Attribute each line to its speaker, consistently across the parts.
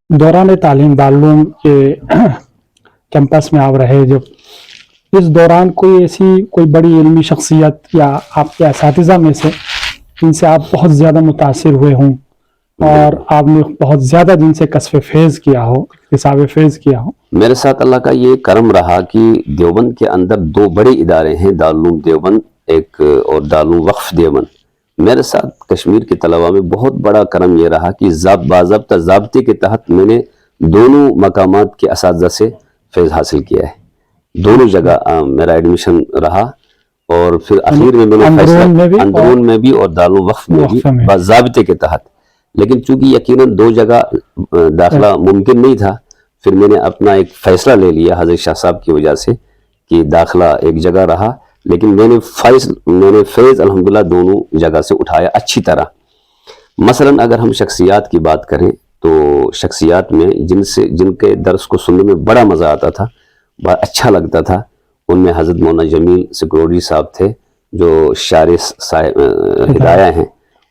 Speaker 1: دوران تعلیم دارالعلوم کے کیمپس میں آپ رہے جب، اس دوران کوئی بڑی علمی شخصیت یا آپ کے اساتذہ میں سے جن سے آپ بہت زیادہ متاثر ہوئے ہوں اور آپ نے بہت زیادہ جن سے کشف فیض کیا ہو، اکتساب فیض کیا ہو؟
Speaker 2: میرے ساتھ اللہ کا یہ کرم رہا کہ دیوبند کے اندر دو بڑے ادارے ہیں، دارالعلوم دیوبند ایک اور دارالعلوم وقف دیوبند۔ میرے ساتھ کشمیر کے طلباء میں بہت بڑا کرم یہ رہا کہ باضابطہ ضابطے کے تحت میں نے دونوں مقامات کے اساتذہ سے فیض حاصل کیا ہے۔ دونوں جگہ میرا ایڈمیشن رہا، اور پھر اخیر میں نے فیصلہ اندرون میں بھی اور دارالعلوم وقف میں بھی باضابطے کے تحت، لیکن چونکہ یقیناً دو جگہ داخلہ ممکن نہیں تھا، پھر میں نے اپنا ایک فیصلہ لے لیا حضرت شاہ صاحب کی وجہ سے کہ داخلہ ایک جگہ رہا، لیکن میں نے فیض الحمدللہ دونوں جگہ سے اٹھایا اچھی طرح۔ مثلا اگر ہم شخصیات کی بات کریں تو شخصیات میں جن کے درس کو سننے میں بڑا مزہ آتا تھا، بڑا اچھا لگتا تھا، ان میں حضرت مولانا جمیل سکروڑی صاحب تھے جو شارح صاحب ہدایہ ہیں،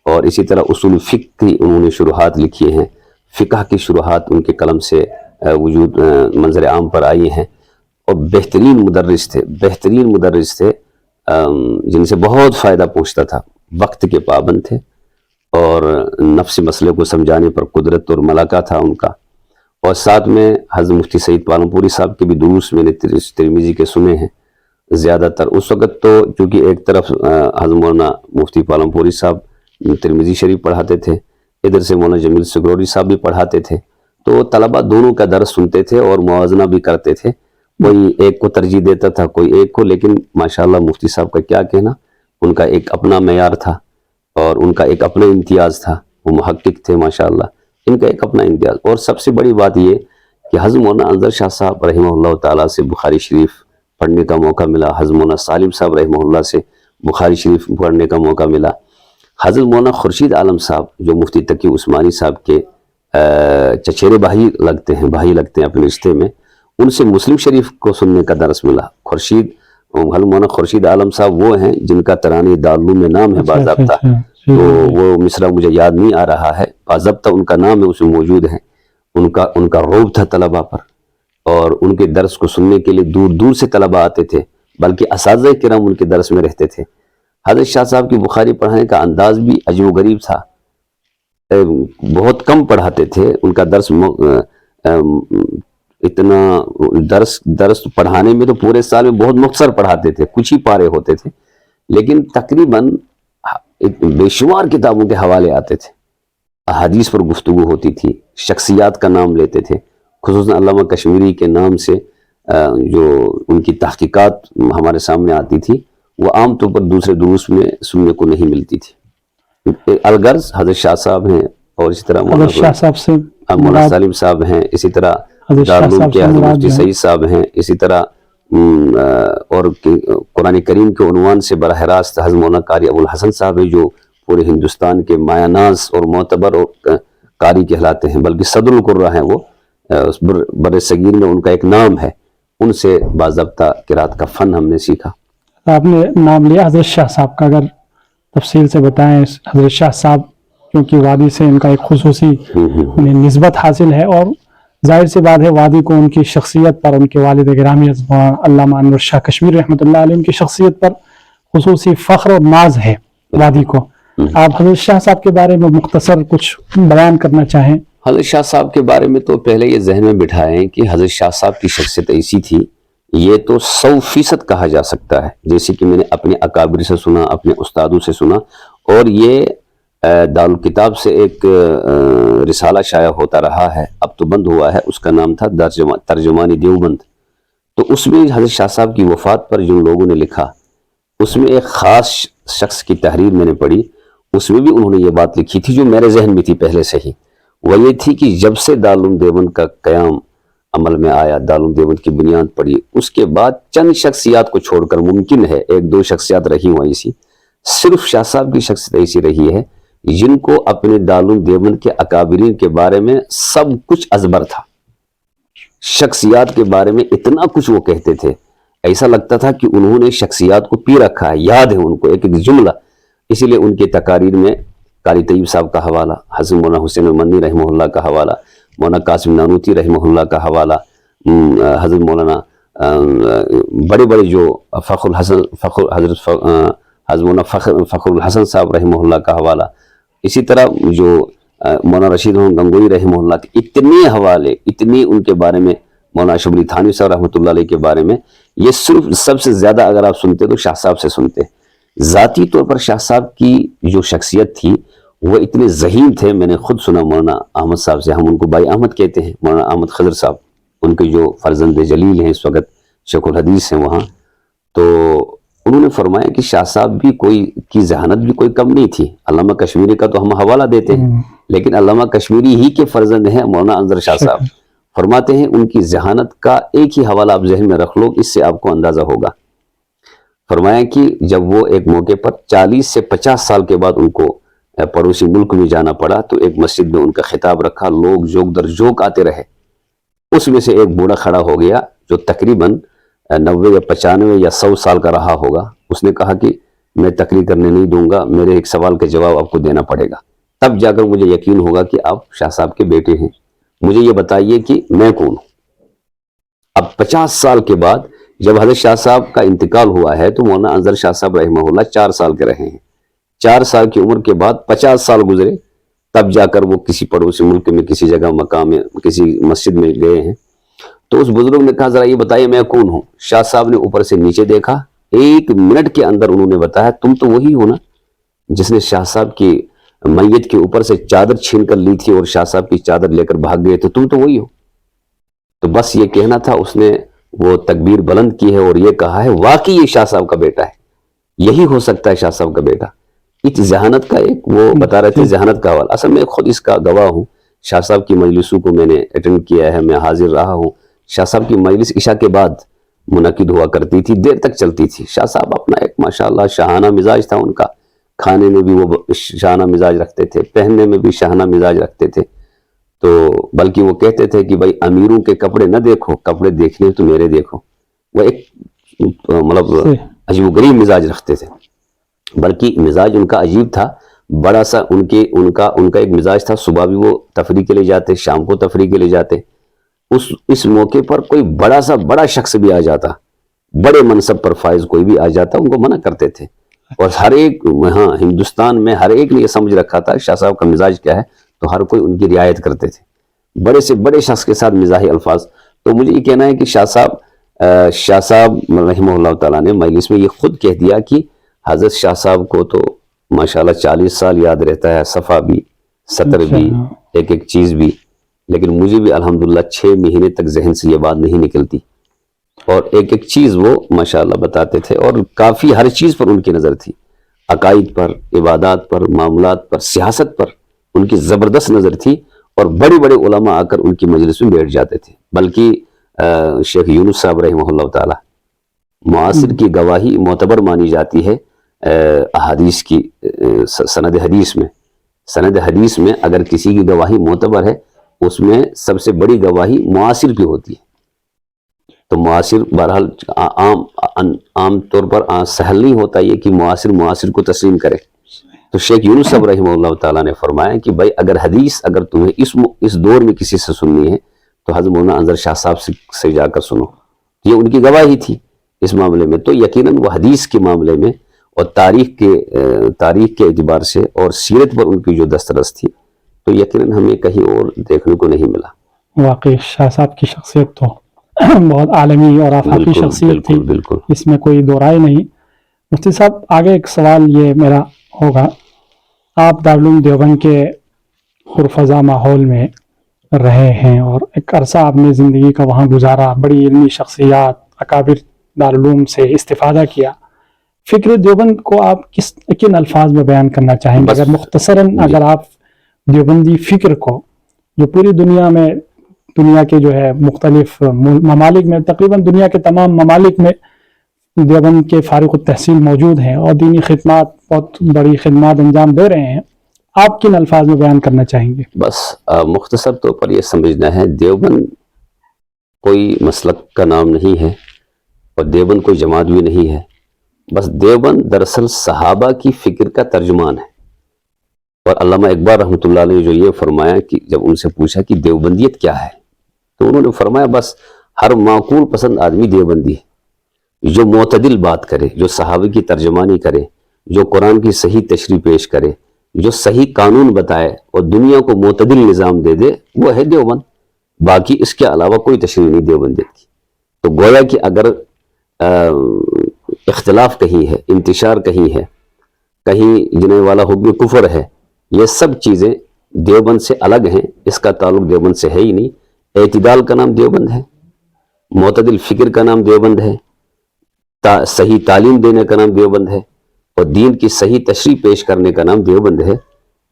Speaker 2: اور اسی طرح اصول فقہ کی انہوں نے شروحات لکھی ہیں، فقہ کی شروحات ان کے قلم سے وجود منظر عام پر آئی ہیں، اور بہترین مدرس تھے جن سے بہت فائدہ پہنچتا تھا، وقت کے پابند تھے، اور نفسی مسئلے کو سمجھانے پر قدرت اور ملکہ تھا ان کا۔ اور ساتھ میں حضرت مفتی سعید پالنپوری صاحب کے بھی دروس میں نے ترمذی کے سنے ہیں زیادہ تر۔ اس وقت تو چونکہ ایک طرف حضرت مولانا مفتی پالنپوری صاحب ترمذی شریف پڑھاتے تھے، ادھر سے مولانا جمیل سکروڑی صاحب بھی پڑھاتے تھے، تو طلبہ دونوں کا درس سنتے تھے اور موازنہ بھی کرتے تھے، کوئی ایک کو ترجیح دیتا تھا کوئی ایک کو، لیکن ماشاءاللہ مفتی صاحب کا کیا کہنا، ان کا ایک اپنا معیار تھا اور ان کا ایک اپنا امتیاز تھا، وہ محقق تھے ماشاءاللہ، ان کا ایک اپنا امتیاز۔ اور سب سے بڑی بات یہ کہ حضرت مولانا انظر شاہ صاحب رحمہ اللہ تعالیٰ سے بخاری شریف پڑھنے کا موقع ملا، حضرت مولانا سالم صاحب رحمہ اللہ سے بخاری شریف پڑھنے کا موقع ملا، حضرت مولانا خورشید عالم صاحب جو مفتی تقی عثمانی صاحب کے چچیرے بھائی لگتے ہیں اپنے رشتے میں، ان سے مسلم شریف کو سننے کا درس ملا۔ مولانا خورشید عالم صاحب وہ ہیں جن کا ترانہ دارالعلوم میں نام ہے باضابطہ، تو وہ مصرع مجھے یاد نہیں آ رہا ہے، باضابطہ ان کا نام ہے، اس میں موجود ہے۔ ان کا رعب تھا طلبہ پر، اور ان کے درس کو سننے کے لیے دور دور سے طلبہ آتے تھے، بلکہ اساتذہ کرام ان کے درس میں رہتے تھے۔ حضرت شاہ صاحب کی بخاری پڑھانے کا انداز بھی عجیب و غریب تھا، بہت کم پڑھاتے تھے، ان کا درس اتنا درس پڑھانے میں تو پورے سال میں بہت مختصر پڑھاتے تھے، کچھ ہی پارے ہوتے تھے، لیکن تقریباً بے شمار کتابوں کے حوالے آتے تھے، احادیث پر گفتگو ہوتی تھی، شخصیات کا نام لیتے تھے، خصوصاً علامہ کشمیری کے نام سے جو ان کی تحقیقات ہمارے سامنے آتی تھی، وہ عام طور پر دوسرے دروس میں سننے کو نہیں ملتی تھی۔ الغرض حضرت شاہ صاحب ہیں، اور اسی طرح مولانا سالم صاحب ہیں، اسی طرح دارالعلوم کے حضرت مفتی سعید صاحب ہیں، اسی طرح اور قرآن کریم کے عنوان سے براہ راست حضرت مولانا قاری ابو الحسن صاحب ہیں، جو پورے ہندوستان کے مایہ ناز اور معتبر قاری کہلاتے ہیں، بلکہ صدر القراء ہیں وہ، بر صغیر میں ان کا ایک نام ہے، ان سے باضابطہ قرات کا فن ہم نے سیکھا۔
Speaker 1: آپ نے نام لیا حضرت شاہ صاحب کا، اگر تفصیل سے بتائیں، حضرت شاہ صاحب کیونکہ وادی سے ان کا ایک خصوصی نسبت حاصل ہے، اور ظاہر سی بات ہے وادی کو ان کی شخصیت پر، ان کے والد گرامی علامہ انور شاہ کشمیر رحمۃ اللہ علیہ کی شخصیت پر خصوصی فخر اور ناز ہے وادی کو۔ آپ حضرت شاہ صاحب کے بارے میں مختصر کچھ بیان کرنا چاہیں؟
Speaker 2: حضرت شاہ صاحب کے بارے میں تو پہلے یہ ذہن میں بٹھائیں کہ حضرت شاہ صاحب کی شخصیت ایسی تھی، یہ تو 100% کہا جا سکتا ہے، جیسے کہ میں نے اپنے اکابر سے سنا، اپنے استادوں سے سنا، اور یہ دارالکتاب سے ایک رسالہ شائع ہوتا رہا ہے، اب تو بند ہوا ہے، اس کا نام تھا ترجمان دیوبند۔ تو اس میں حضرت شاہ صاحب کی وفات پر جن لوگوں نے لکھا، اس میں ایک خاص شخص کی تحریر میں نے پڑھی، اس میں بھی انہوں نے یہ بات لکھی تھی جو میرے ذہن میں تھی پہلے سے ہی، وہ یہ تھی کہ جب سے دارالعلوم دیوبند کا قیام عمل میں آیا، دارالعلوم دیوبند کی بنیاد پڑی، اس کے بعد چند شخصیات کو چھوڑ کر، ممکن ہے ایک دو شخصیات رہی ہوں ایسی، صرف شاہ صاحب کی شخصیت ایسی رہی ہے جن کو اپنے دارالعلوم دیوبند کے اکابرین کے بارے میں سب کچھ ازبر تھا، شخصیات کے بارے میں اتنا کچھ وہ کہتے تھے، ایسا لگتا تھا کہ انہوں نے شخصیات کو پی رکھا ہے، یاد ہے ان کو ایک ایک جملہ۔ اسی لیے ان کے تقاریر میں قاری طیب صاحب کا حوالہ، حضرت مولانا حسین مدنی رحمہ اللہ کا حوالہ، مولانا قاسم نانوتی رحمہ اللہ کا حوالہ، حضرت مولانا بڑے بڑے جو حضرت مولانا فخر الحسن صاحب رحمہ اللہ کا حوالہ، اسی طرح جو مولانا رشید احمد گنگوئی رحمہ اللہ کے اتنے حوالے، اتنے ان کے بارے میں، مولانا شبلی تھانوی صاحب رحمۃ اللہ علیہ کے بارے میں، یہ صرف سب سے زیادہ اگر آپ سنتے تو شاہ صاحب سے سنتے۔ ذاتی طور پر شاہ صاحب کی جو شخصیت تھی وہ اتنے ذہین تھے، میں نے خود سنا مولانا احمد صاحب سے، ہم ان کو بھائی احمد کہتے ہیں، مولانا احمد خضر صاحب، ان کے جو فرزند جلیل ہیں اس وقت شیخ الحدیث ہیں وہاں، تو انہوں نے فرمایا کہ شاہ صاحب بھی کی ذہانت بھی کوئی کم نہیں تھی۔ علامہ کشمیری کا تو ہم حوالہ دیتے ہیں، لیکن علامہ کشمیری ہی کے فرزند ہیں مولانا انظر شاہ صاحب، فرماتے ہیں ان کی ذہانت کا ایک ہی حوالہ آپ ذہن میں رکھ لو، اس سے آپ کو اندازہ ہوگا۔ فرمایا کہ جب وہ ایک موقع پر 40 سے 50 سال کے بعد ان کو پڑوسی ملک میں جانا پڑا تو ایک مسجد میں ان کا خطاب رکھا، لوگ جوک در جوک آتے رہے، اس میں سے ایک بوڑھا کھڑا ہو گیا جو تقریباً 90 یا 95 یا 100 سال کا رہا ہوگا۔ اس نے کہا کہ میں تقریر کرنے نہیں دوں گا، میرے ایک سوال کا جواب آپ کو دینا پڑے گا، تب جا کر مجھے یقین ہوگا کہ آپ شاہ صاحب کے بیٹے ہیں۔ مجھے یہ بتائیے کہ میں کون ہوں؟ اب 50 سال کے بعد جب حضرت شاہ صاحب کا انتقال ہوا ہے تو مولانا انظر شاہ صاحب رحمہ اللہ 4 سال کے رہے ہیں۔ 4 سال کی عمر کے بعد 50 سال گزرے، تب جا کر وہ کسی پڑوسی ملک میں کسی جگہ مقام میں کسی مسجد میں گئے ہیں۔ تو اس بزرگ نے کہا ذرا یہ بتائیے میں کون ہوں؟ شاہ صاحب نے اوپر سے نیچے دیکھا، 1 منٹ کے اندر انہوں نے بتایا تم تو وہی ہو نا جس نے شاہ صاحب کی میت کے اوپر سے چادر چھین کر لی تھی اور شاہ صاحب کی چادر لے کر بھاگ گئے تھے، تم تو وہی ہو۔ تو بس یہ کہنا تھا، اس نے وہ تکبیر بلند کی ہے اور یہ کہا ہے واقعی یہ شاہ صاحب کا بیٹا ہے، یہی ہو سکتا ہے شاہ صاحب کا بیٹا۔ اس ذہانت کا ایک وہ بتا رہے تھے ذہانت کا حوالہ، اصل میں خود اس کا گواہ ہوں، شاہ صاحب کی مجلسوں کو میں نے اٹینڈ کیا ہے، میں حاضر رہا ہوں۔ شاہ صاحب کی مجلس عشاء کے بعد منعقد ہوا کرتی تھی، دیر تک چلتی تھی۔ شاہ صاحب اپنا ایک ماشاءاللہ شاہانہ مزاج تھا ان کا، کھانے میں بھی وہ شاہانہ مزاج رکھتے تھے، پہننے میں بھی شاہانہ مزاج رکھتے تھے، تو بلکہ وہ کہتے تھے کہ بھائی امیروں کے کپڑے نہ دیکھو، کپڑے دیکھنے تو میرے دیکھو۔ وہ ایک مطلب عجیب و غریب مزاج رکھتے تھے، بلکہ مزاج ان کا عجیب تھا، بڑا سا ان کا ایک مزاج تھا، صبح بھی وہ تفریح کے لیے جاتے، شام کو تفریح کے لیے جاتے۔ اس موقع پر کوئی بڑا شخص بھی آ جاتا، بڑے منصب پر فائز کوئی بھی آ جاتا، ان کو منع کرتے تھے، اور ہر ایک ہندوستان میں ہر ایک نے یہ سمجھ رکھا تھا شاہ صاحب کا مزاج کیا ہے، تو ہر کوئی ان کی رعایت کرتے تھے، بڑے سے بڑے شخص کے ساتھ مزاحی الفاظ۔ تو مجھے یہ کہنا ہے کہ شاہ صاحب رحمہ اللہ تعالیٰ نے مجلس میں یہ خود کہہ دیا کہ حضرت شاہ صاحب کو تو ماشاءاللہ 40 سال یاد رہتا ہے، صفحہ بھی، سطر بھی، ایک چیز بھی، لیکن مجھے بھی الحمدللہ 6 مہینے تک ذہن سے یہ بات نہیں نکلتی، اور ایک چیز وہ ماشاءاللہ بتاتے تھے، اور کافی ہر چیز پر ان کی نظر تھی، عقائد پر، عبادات پر، معاملات پر، سیاست پر ان کی زبردست نظر تھی، اور بڑے بڑے علماء آ کر ان کی مجلس میں بیٹھ جاتے تھے۔ بلکہ شیخ یونس صاحب رحمہ اللہ تعالی معاصر کی گواہی معتبر مانی جاتی ہے احادیث کی سند حدیث میں اگر کسی کی گواہی معتبر ہے، اس میں سب سے بڑی گواہی معاصر کی ہوتی ہے۔ تو معاصر بہرحال عام طور پر سہل نہیں ہوتا یہ کہ معاصر کو تسلیم کرے۔ تو شیخ یونس صاحب رحمہ اللہ تعالیٰ نے فرمایا کہ بھائی اگر تمہیں اس دور میں کسی سے سننی ہے تو حضرت مولانا انظر شاہ صاحب سے جا کر سنو، یہ ان کی گواہی تھی اس معاملے میں۔ تو یقیناً وہ حدیث کے معاملے میں اور تاریخ کے اعتبار سے اور سیرت پر ان کی جو دسترس تھی، تو یقیناً ہمیں کہیں اور دیکھنے کو نہیں ملا۔
Speaker 1: واقعی شاہ صاحب کی شخصیت تو بہت عالمی اور آفاقی شخصیت تھی، اس میں کوئی دو رائے نہیں۔ مفتی صاحب آگے ایک سوال یہ میرا ہوگا، آپ دارالعلوم دیوبند کے پرفضا ماحول میں رہے ہیں اور ایک عرصہ آپ نے زندگی کا وہاں گزارا، بڑی علمی شخصیات اکابر دارالعلوم سے استفادہ کیا، فکر دیوبند کو آپ کن الفاظ میں بیان کرنا چاہیں گے؟ اگر مختصراً اگر آپ دیوبندی فکر کو جو پوری دنیا کے جو ہے مختلف ممالک میں، تقریباً دنیا کے تمام ممالک میں دیوبند کے فارغ التحصیل موجود ہیں اور دینی خدمات، بہت بڑی خدمات انجام دے رہے ہیں، آپ کن الفاظ میں بیان کرنا چاہیں گے؟
Speaker 2: بس مختصر طور پر یہ سمجھنا ہے، دیوبند کوئی مسلک کا نام نہیں ہے اور دیوبند کوئی جماعت بھی نہیں ہے، بس دیوبند دراصل صحابہ کی فکر کا ترجمان ہے، اور علامہ اقبال رحمۃ اللہ علیہ نے جو یہ فرمایا کہ جب ان سے پوچھا کہ دیوبندیت کیا ہے تو انہوں نے فرمایا بس ہر معقول پسند آدمی دیوبندی ہے، جو معتدل بات کرے، جو صحابہ کی ترجمانی کرے، جو قرآن کی صحیح تشریح پیش کرے، جو صحیح قانون بتائے اور دنیا کو معتدل نظام دے دے، وہ ہے دیوبند۔ باقی اس کے علاوہ کوئی تشریح نہیں دیوبندیت کی۔ تو گویا کہ اگر اختلاف کہیں ہے، انتشار کہیں ہے، کہیں جنہیں والا حکم کفر ہے، یہ سب چیزیں دیوبند سے الگ ہیں، اس کا تعلق دیوبند سے ہے ہی نہیں۔ اعتدال کا نام دیوبند ہے، معتدل فکر کا نام دیوبند ہے، صحیح تعلیم دینے کا نام دیوبند ہے، اور دین کی صحیح تشریح پیش کرنے کا نام دیوبند ہے۔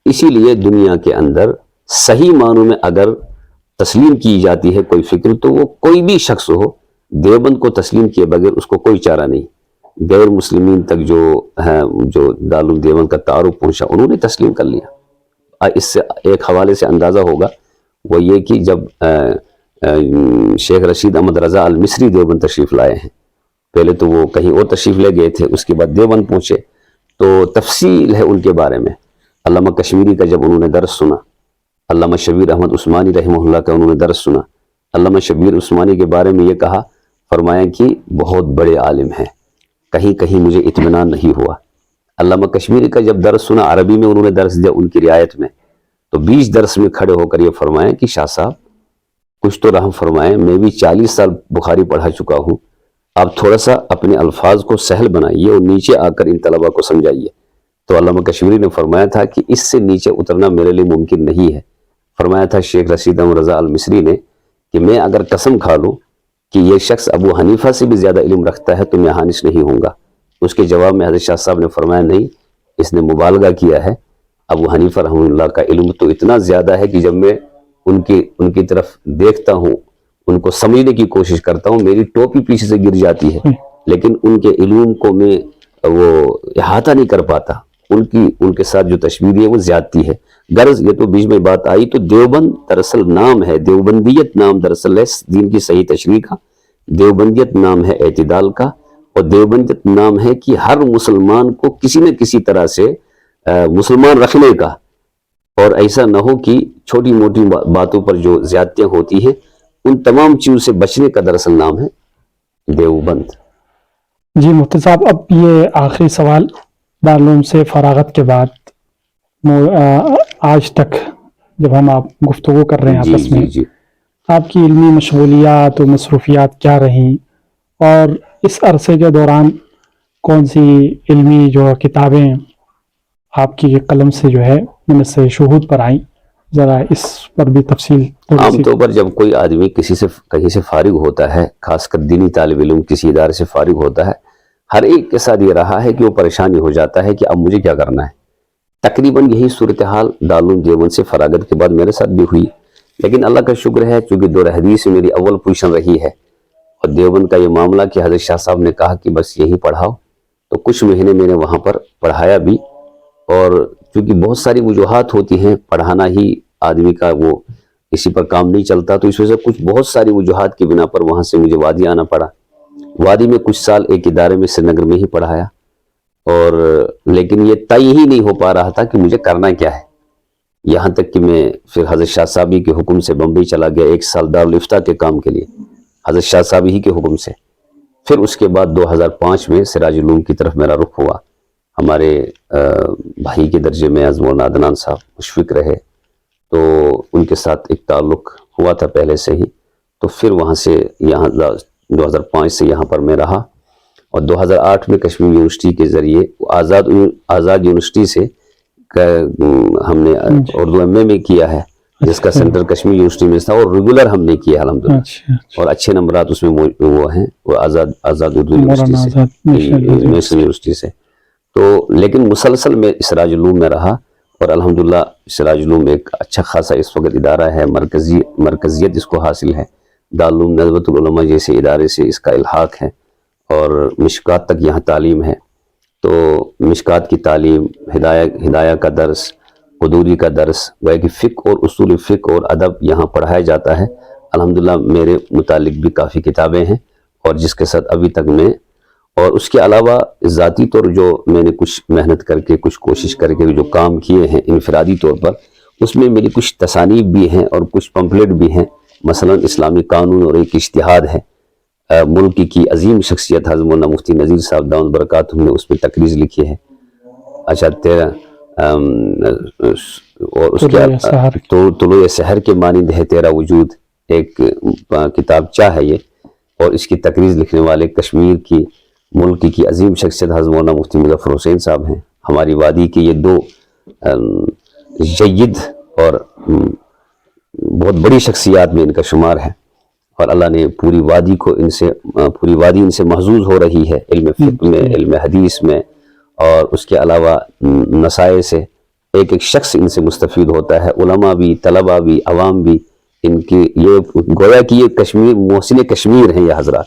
Speaker 2: اسی لیے دنیا کے اندر صحیح معنوں میں اگر تسلیم کی جاتی ہے کوئی فکر تو وہ کوئی بھی شخص ہو، دیوبند کو تسلیم کیے بغیر اس کو کوئی چارہ نہیں۔ غیر مسلمین تک جو دارالعلوم دیوبند کا تعارف پہنچا انہوں نے تسلیم کر لیا۔ اس سے ایک حوالے سے اندازہ ہوگا، وہ یہ کہ جب شیخ رشید احمد رضا المصری دیوبند تشریف لائے ہیں، پہلے تو وہ کہیں اور تشریف لے گئے تھے، اس کے بعد دیوبند پہنچے، تو تفصیل ہے ان کے بارے میں۔ علامہ کشمیری کا جب انہوں نے درس سنا، علامہ شبیر احمد عثمانی رحمہ اللہ کا انہوں نے درس سنا، علامہ شبیر عثمانی کے بارے میں یہ کہا، فرمایا کہ بہت بڑے عالم ہیں، کہیں کہیں مجھے اطمینان نہیں ہوا۔ علامہ کشمیری کا جب درس سنا، عربی میں انہوں نے درس دیا ان کی رعایت میں، تو 20 درس میں کھڑے ہو کر یہ فرمایا کہ شاہ صاحب کچھ تو رحم فرمائیں، میں بھی 40 سال بخاری پڑھا چکا ہوں، آپ تھوڑا سا اپنے الفاظ کو سہل بنائیے اور نیچے آ کر ان طلبہ کو سمجھائیے۔ تو علامہ کشمیری نے فرمایا تھا کہ اس سے نیچے اترنا میرے لیے ممکن نہیں ہے۔ فرمایا تھا شیخ رشید احمد رضا المصری نے کہ میں اگر قسم کھا لوں کہ یہ شخص ابو حنیفہ سے بھی زیادہ علم رکھتا ہے تو میں حانش نہیں ہوں گا۔ اس کے جواب میں حضرت شاہ صاحب نے فرمایا نہیں، اس نے مبالغہ کیا ہے، ابو حنیفہ رحمہ اللہ کا علم تو اتنا زیادہ ہے کہ جب میں ان کی طرف دیکھتا ہوں، ان کو سمجھنے کی کوشش کرتا ہوں، میری ٹوپی پیچھے سے گر جاتی ہے، لیکن ان کے علوم کو میں وہ احاطہ نہیں کر پاتا۔ ان کے ساتھ جو تشبیہ ہے وہ زیادتی ہے۔ غرض یہ تو بیچ میں بات آئی، تو دیوبند دراصل نام ہے، دیوبندیت نام دراصل ہے دین کی صحیح تشریح کا، دیوبندیت نام ہے اعتدال کا، اور دیوبندیت نام ہے کہ ہر مسلمان کو کسی نہ کسی طرح سے مسلمان رکھنے کا، اور ایسا نہ ہو کہ چھوٹی موٹی باتوں پر جو زیادتیاں ہوتی ہیں ان تمام چیزوں سے بچنے کا دراصل نام ہے دیوبند۔
Speaker 1: جی مفتی صاحب، اب یہ آخری سوال، دارالعلوم سے فراغت کے بعد آج تک جب ہم آپ گفتگو کر رہے ہیں آپس میں، آپ کی علمی مشغولیات و مصروفیات کیا رہیں، اور اس عرصے کے دوران کون سی علمی جو کتابیں آپ کی قلم سے جو ہے ان سے شہود پر آئیں، ذرا اس پر بھی تفصیل۔
Speaker 2: عام طور پر جب کوئی آدمی کہیں سے فارغ ہوتا ہے، خاص کر دینی طالب علم کسی ادارے سے فارغ ہوتا ہے، ہر ایک کے ساتھ یہ رہا ہے کہ وہ پریشانی ہو جاتا ہے کہ اب مجھے کیا کرنا ہے۔ تقریباً یہی صورتحال دارالعلوم دیوبند سے فراغت کے بعد میرے ساتھ بھی ہوئی، لیکن اللہ کا شکر ہے چونکہ دور حدیث میری اول پوزیشن رہی ہے، اور دیوبند کا یہ معاملہ کہ حضرت شاہ صاحب نے کہا کہ بس یہی پڑھاؤ، تو کچھ مہینے میں نے وہاں پر پڑھایا بھی، اور چونکہ بہت ساری وجوہات ہوتی ہیں، پڑھانا ہی آدمی کا وہ اسی پر کام نہیں چلتا، تو اس وجہ سے بہت ساری وجوہات کی بنا پر وہاں سے مجھے وادی آنا پڑا۔ وادی میں کچھ سال ایک ادارے میں سری نگر میں ہی پڑھایا، اور لیکن یہ طے ہی نہیں ہو پا رہا تھا کہ مجھے کرنا کیا ہے، یہاں تک کہ میں پھر حضرت شاہ صاحبی کے حکم سے بمبئی چلا گیا 1 سال دارالفتہ کے کام کے لیے، حضرت شاہ صاحبی ہی کے حکم سے۔ پھر اس کے بعد 2005 میں سراج العلوم کی طرف میرا رخ ہوا، ہمارے بھائی کے درجے میں مولانا عدنان صاحب مشفق رہے، تو ان کے ساتھ ایک تعلق ہوا تھا پہلے سے ہی، تو پھر وہاں سے یہاں 2005 سے یہاں پر میں رہا، اور 2008 میں کشمیر یونیورسٹی کے ذریعے آزاد یونیورسٹی سے ہم نے اردو ایم اے میں کیا ہے، جس کا سینٹر کشمیر یونیورسٹی میں تھا، اور ریگولر ہم نے کیا الحمدللہ، اور اچھے نمبرات اس میں وہ ہیں، وہ آزاد اردو یونیورسٹی سے، نیشنل یونیورسٹی سے۔ تو لیکن مسلسل میں سراج العلوم میں رہا، اور الحمدللہ سراج العلوم ایک اچھا خاصا اس وقت ادارہ ہے، مرکزیت اس کو حاصل ہے، دارالعلوم ندوۃ العلماء جیسے ادارے سے اس کا الحاق ہے، اور مشکات تک یہاں تعلیم ہے، تو مشکات کی تعلیم، ہدایہ کا درس، قدوری کا درس، وہ کہ فقہ اور اصول فقہ اور ادب یہاں پڑھایا جاتا ہے۔ الحمدللہ میرے متعلق بھی کافی کتابیں ہیں، اور جس کے ساتھ ابھی تک میں اور اس کے علاوہ ذاتی طور جو میں نے کچھ محنت کر کے کچھ کوشش کر کے جو کام کیے ہیں انفرادی طور پر، اس میں میری کچھ تصانیف بھی ہیں اور کچھ پمفلٹ بھی ہیں. مثلا اسلامی قانون اور ایک اشتہاد ہے. ملک کی عظیم شخصیت حضرت مولانا مفتی نذیر صاحب دامت برکاتہ نے اس میں تقریض لکھی ہے. اچھا 13 اور اس کے طلوع سحر کے مانند ہے تیرا وجود، ایک کتاب چاہ ہے یہ. اور اس کی تقریض لکھنے والے کشمیر کی ملک کی عظیم شخصیت حضرت مولانا مفتی مظفر حسین صاحب ہیں. ہماری وادی کے یہ دو جید اور بہت بڑی شخصیات میں ان کا شمار ہے. اور اللہ نے پوری وادی ان سے محظوظ ہو رہی ہے علم فقہ میں، علم حدیث میں، اور اس کے علاوہ نصائح سے ایک ایک شخص ان سے مستفید ہوتا ہے. علماء بھی، طلباء بھی، عوام بھی. ان کی یہ گویا کہ یہ کشمیر محسن کشمیر ہیں یہ حضرات.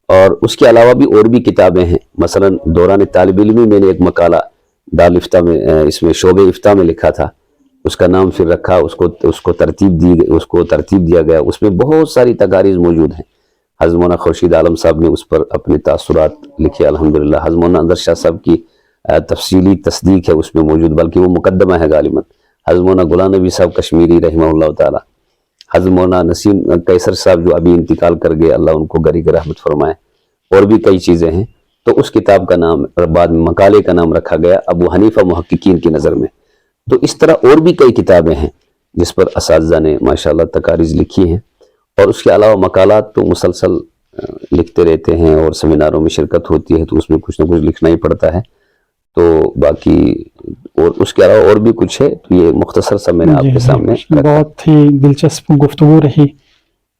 Speaker 2: اور اس کے علاوہ بھی اور بھی کتابیں ہیں. مثلا دوران طالب علمی میں نے ایک مقالہ دارالفتہ میں اس میں شعبہ افتاء میں لکھا تھا. اس کا نام پھر رکھا، اس کو ترتیب دیا گیا. اس میں بہت ساری تقاریض موجود ہیں. حضرت مولانا خورشید عالم صاحب نے اس پر اپنے تاثرات لکھے الحمدللہ. حضرت مولانا اندر شاہ صاحب کی تفصیلی تصدیق ہے اس میں موجود، بلکہ وہ مقدمہ ہے غالباً. حضرت مولانا غلام نبی صاحب کشمیری رحمہ اللہ تعالی، حضرت مولانا نسیم قیصر صاحب جو ابھی انتقال کر گئے، اللہ ان کو غریق رحمت فرمائے. اور بھی کئی چیزیں ہیں. تو اس کتاب کا نام بعد میں مقالے کا نام رکھا گیا ابو حنیفہ محققین کی نظر میں. تو اس طرح اور بھی کئی کتابیں ہیں جس پر اساتذہ نے ماشاءاللہ تقاریض لکھی ہیں. اور اس کے علاوہ مقالات تو مسلسل لکھتے رہتے ہیں، اور سیمیناروں میں شرکت ہوتی ہے تو اس میں کچھ نہ کچھ لکھنا ہی پڑتا ہے. تو باقی اور اس کے علاوہ اور بھی کچھ ہے. تو یہ مختصر سا میں نے آپ کے سامنے
Speaker 1: بہت ہی دلچسپ گفتگو رہی،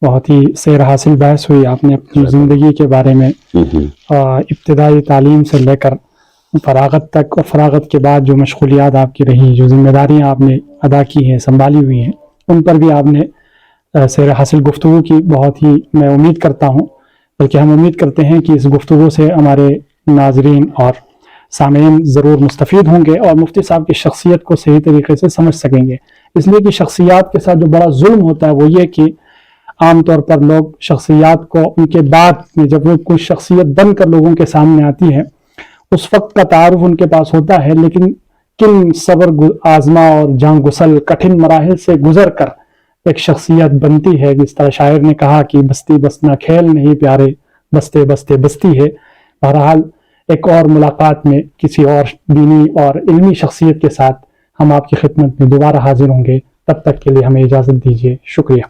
Speaker 1: بہت ہی سیر حاصل بحث ہوئی. آپ نے اپنی زندگی کے بارے میں ابتدائی تعلیم سے لے کر فراغت تک، اور فراغت کے بعد جو مشغولیات آپ کی رہی، جو ذمہ داریاں آپ نے ادا کی ہیں، سنبھالی ہوئی ہیں، ان پر بھی آپ نے سیر حاصل گفتگو کی. بہت ہی میں امید کرتا ہوں، بلکہ ہم امید کرتے ہیں کہ اس گفتگو سے ہمارے ناظرین اور سامعین ضرور مستفید ہوں گے اور مفتی صاحب کی شخصیت کو صحیح طریقے سے سمجھ سکیں گے. اس لیے کہ شخصیات کے ساتھ جو بڑا ظلم ہوتا ہے وہ یہ کہ عام طور پر لوگ شخصیات کو ان کے بعد میں جب وہ کوئی شخصیت بن کر لوگوں کے سامنے آتی ہے اس وقت کا تعارف ان کے پاس ہوتا ہے، لیکن کن صبر آزما اور جان گسل کٹھن مراحل سے گزر کر ایک شخصیت بنتی ہے. جس طرح شاعر نے کہا کہ بستی بسنا کھیل نہیں پیارے، بستے بستے بستی ہے. بہرحال ایک اور ملاقات میں کسی اور دینی اور علمی شخصیت کے ساتھ ہم آپ کی خدمت میں دوبارہ حاضر ہوں گے. تب تک کے لیے ہمیں اجازت دیجیے. شکریہ.